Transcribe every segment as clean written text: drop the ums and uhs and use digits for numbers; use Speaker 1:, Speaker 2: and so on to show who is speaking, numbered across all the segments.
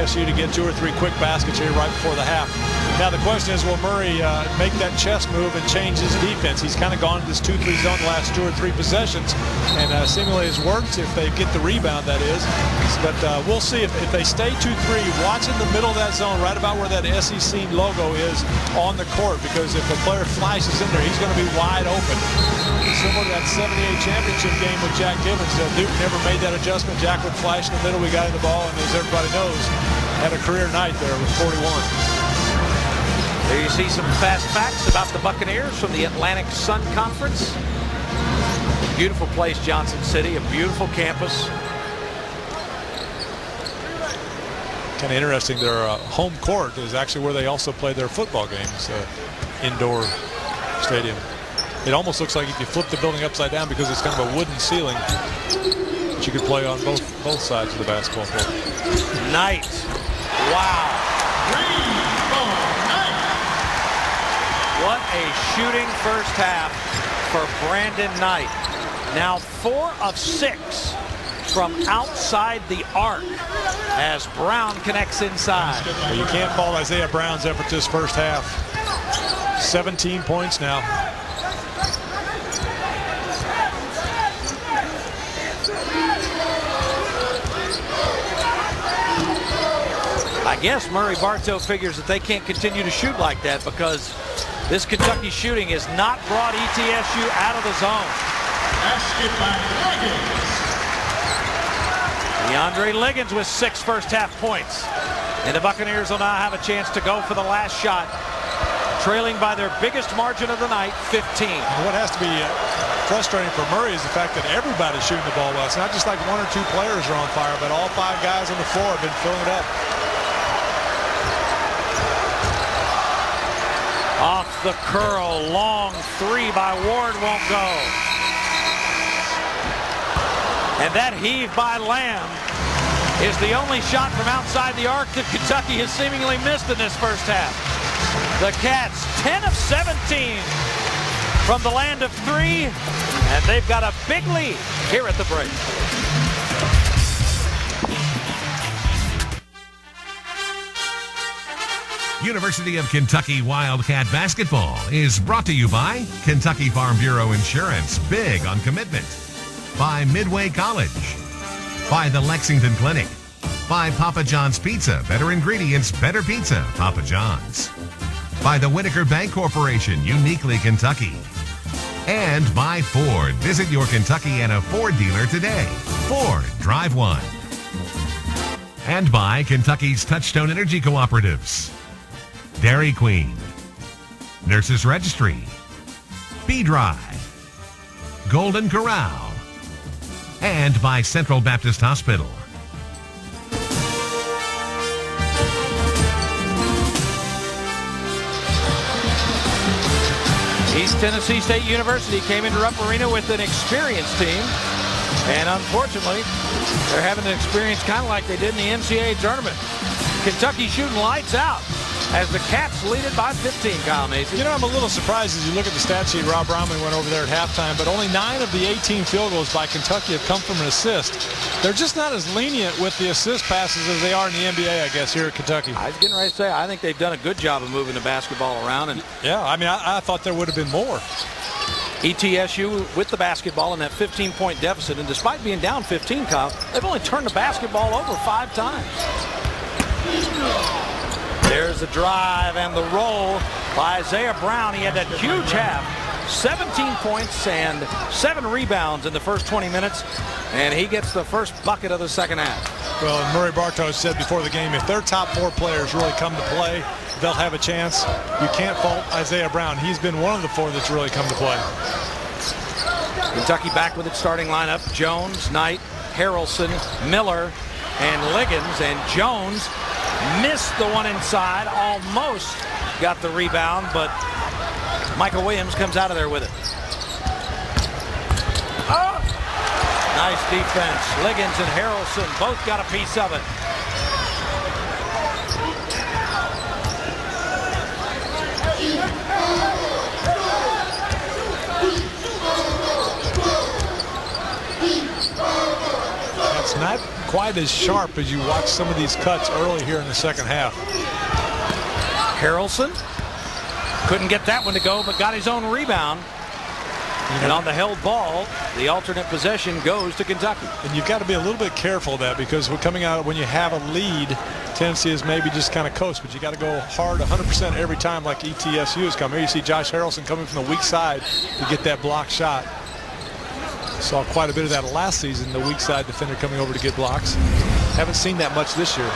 Speaker 1: ETSU to get 2 or 3 quick baskets here right before the half. Now the question is, will Murray make that chest move and change his defense? He's kind of gone to this 2-3 zone the last 2 or 3 possessions, and seemingly has worked if they get the rebound, that is. But we'll see if they stay 2-3. Watch in the middle of that zone, right about where that SEC logo is on the court, because if a player flashes in there, he's going to be wide open. Similar to that 78 championship game with Jack Gibbons. Duke never made that adjustment. Jack would flash in the middle. We got in the ball, and as everybody knows, had a career night there with 41.
Speaker 2: There you see some fast facts about the Buccaneers from the Atlantic Sun Conference. Beautiful place, Johnson City, a beautiful campus.
Speaker 1: Kind of interesting, their home court is actually where they also play their football games, indoor stadium. It almost looks like if you flip the building upside down, because it's kind of a wooden ceiling, that you could play on both sides of the basketball court.
Speaker 2: Knight. Wow. What a shooting first half for Brandon Knight. Now 4 of 6 from outside the arc as Brown connects inside.
Speaker 1: Well, you can't fault Isaiah Brown's effort this first half. 17 points now.
Speaker 2: I guess Murray Bartow figures that they can't continue to shoot like that, because this Kentucky shooting has not brought ETSU out of the zone. DeAndre Liggins with 6 first half points. And the Buccaneers will now have a chance to go for the last shot, trailing by their biggest margin of the night, 15.
Speaker 1: And what has to be frustrating for Murray is the fact that everybody's shooting the ball well. It's not just like 1 or 2 players are on fire, but all 5 guys on the floor have been filling it up.
Speaker 2: Off the curl, long 3 by Ward won't go. And that heave by Lamb is the only shot from outside the arc that Kentucky has seemingly missed in this first half. The Cats 10 of 17 from the land of 3, and they've got a big lead here at the break.
Speaker 3: University of Kentucky Wildcat Basketball is brought to you by Kentucky Farm Bureau Insurance, big on commitment. By Midway College. By the Lexington Clinic. By Papa John's Pizza, better ingredients, better pizza, Papa John's. By the Whitaker Bank Corporation, uniquely Kentucky. And by Ford. Visit your Kentucky and a Ford dealer today. Ford, drive one. And by Kentucky's Touchstone Energy Cooperatives. Dairy Queen, Nurses Registry, B-Drive, Golden Corral, and by Central Baptist Hospital.
Speaker 2: East Tennessee State University came into Rupp Arena with an experienced team, and unfortunately, they're having an experience kind of like they did in the NCAA tournament. Kentucky shooting lights out as the Cats lead it by 15, Kyle Macy.
Speaker 1: You know, I'm a little surprised as you look at the stat sheet. Rob Bromley went over there at halftime, but only 9 of the 18 field goals by Kentucky have come from an assist. They're just not as lenient with the assist passes as they are in the NBA, I guess, here at Kentucky.
Speaker 2: I was getting ready to say, I think they've done a good job of moving the basketball around. And
Speaker 1: yeah, I mean, I thought there would have been more.
Speaker 2: ETSU with the basketball in that 15-point deficit, and despite being down 15, Kyle, they've only turned the basketball over 5 times. There's the drive and the roll by Isaiah Brown. He had that huge half, 17 points and 7 rebounds in the first 20 minutes, and he gets the first bucket of the second half.
Speaker 1: Well, and Murray Bartow said before the game, if their top 4 players really come to play, they'll have a chance. You can't fault Isaiah Brown. He's been one of the 4 that's really come to play.
Speaker 2: Kentucky back with its starting lineup: Jones, Knight, Harrelson, Miller, and Liggins. And Jones missed the one inside, almost got the rebound, but Michael Williams comes out of there with it. Oh! Nice defense. Liggins and Harrelson both got a piece of it.
Speaker 1: That's not quite as sharp as you watch some of these cuts early here in the second half.
Speaker 2: Harrelson couldn't get that one to go, but got his own rebound. And on the held ball, the alternate possession goes to Kentucky.
Speaker 1: And you've got to be a little bit careful of that, because we're coming out when you have a lead, tendency is maybe just kind of coast, but you got to go hard 100% every time, like ETSU has come here. You see Josh Harrelson coming from the weak side to get that block shot. Saw quite a bit of that last season, the weak side defender coming over to get blocks. Haven't seen that much this year.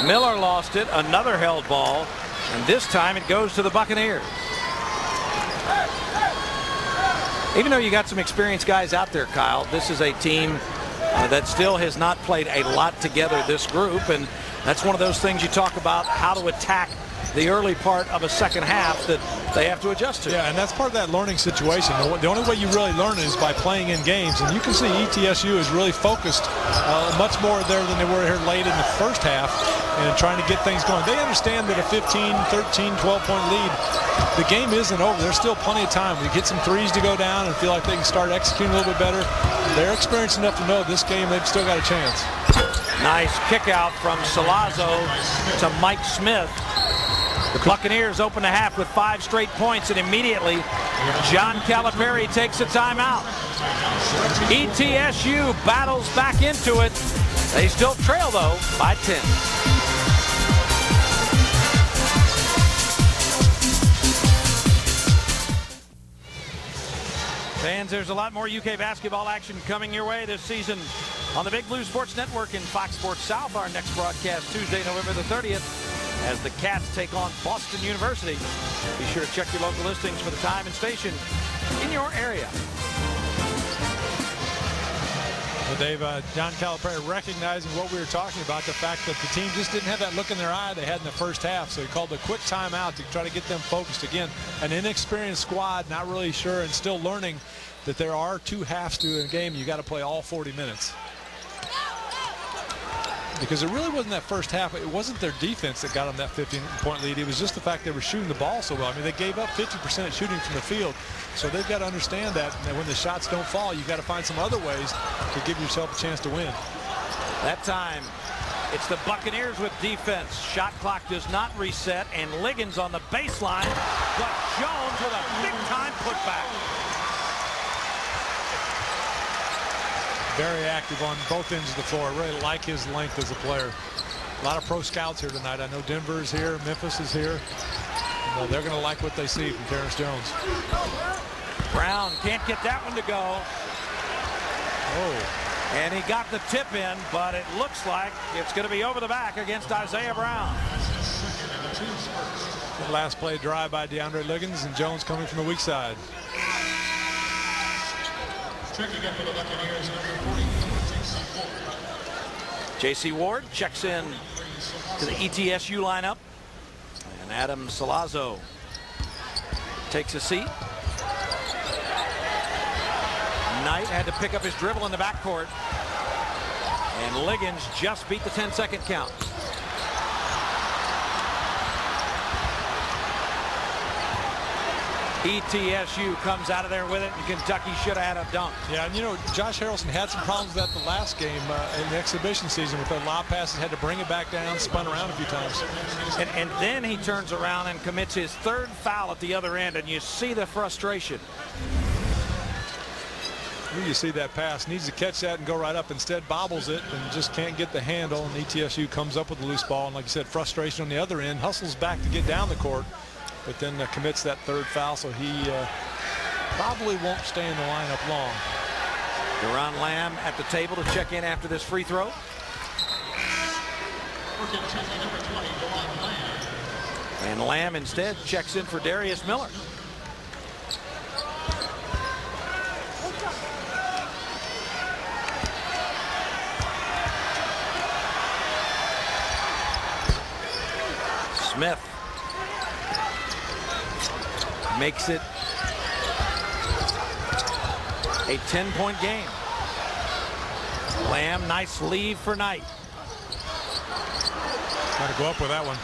Speaker 2: Miller lost it, another held ball, and this time it goes to the Buccaneers. Even though you got some experienced guys out there, Kyle, this is a team that still has not played a lot together, this group, and that's one of those things you talk about, how to attack the early part of a second half that they have to adjust to.
Speaker 1: Yeah, and that's part of that learning situation. The only way you really learn is by playing in games, and you can see ETSU is really focused much more there than they were here late in the first half and trying to get things going. They understand that a 15, 13, 12-point lead, the game isn't over. There's still plenty of time. We get some threes to go down and feel like they can start executing a little bit better. They're experienced enough to know this game they've still got a chance.
Speaker 2: Nice kick out from Salazzo to Mike Smith. The Buccaneers open the half with 5 straight points, and immediately John Calipari takes a timeout. ETSU battles back into it. They still trail, though, by 10. Fans, there's a lot more UK basketball action coming your way this season on the Big Blue Sports Network and Fox Sports South. Our next broadcast Tuesday, November the 30th. As the Cats take on Boston University. Be sure to check your local listings for the time and station in your area.
Speaker 1: Well, Dave, John Calipari recognizing what we were talking about, the fact that the team just didn't have that look in their eye they had in the first half. So he called a quick timeout to try to get them focused again. An inexperienced squad, not really sure, and still learning that there are 2 halves to a game. You got to play all 40 minutes. Because it really wasn't that first half. It wasn't their defense that got them that 15-point lead. It was just the fact they were shooting the ball so well. I mean, they gave up 50% shooting from the field. So they've got to understand that when the shots don't fall, you've got to find some other ways to give yourself a chance to win.
Speaker 2: That time, it's the Buccaneers with defense. Shot clock does not reset, and Liggins on the baseline, but Jones with a big-time putback.
Speaker 1: Very active on both ends of the floor. I really like his length as a player. A lot of pro scouts here tonight. I know Denver is here, Memphis is here. They're going to like what they see from Terrence Jones.
Speaker 2: Brown can't get that one to go.
Speaker 1: Oh.
Speaker 2: And he got the tip in, but it looks like it's going to be over the back against Isaiah Brown.
Speaker 1: The last play drive by DeAndre Liggins, and Jones coming from the weak side.
Speaker 2: J.C. Ward checks in to the ETSU lineup, and Adam Salazzo takes a seat. Knight had to pick up his dribble in the backcourt, and Liggins just beat the 10-second count. ETSU comes out of there with it, and Kentucky should have had a dunk.
Speaker 1: Yeah, and you know, Josh Harrelson had some problems with that the last game in the exhibition season with the lob passes, had to bring it back down, spun around a few times.
Speaker 2: And then he turns around and commits his 3rd foul at the other end, and you see the frustration.
Speaker 1: You see that pass, needs to catch that and go right up. Instead, bobbles it and just can't get the handle, and ETSU comes up with a loose ball. And like you said, frustration on the other end, hustles back to get down the court, but then commits that 3rd foul, so he probably won't stay in the lineup long.
Speaker 2: Deron Lamb at the table to check in after this free throw. And Lamb instead checks in for Darius Miller. Smith makes it a 10-point game. Lamb, nice lead for Knight.
Speaker 1: Got to go up with that one.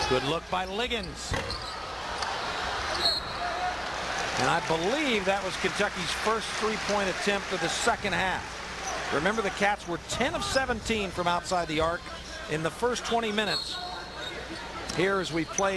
Speaker 2: Good look by Liggins. And I believe that was Kentucky's first 3-point attempt of the second half. Remember, the Cats were 10 of 17 from outside the arc in the first 20 minutes. Here as we play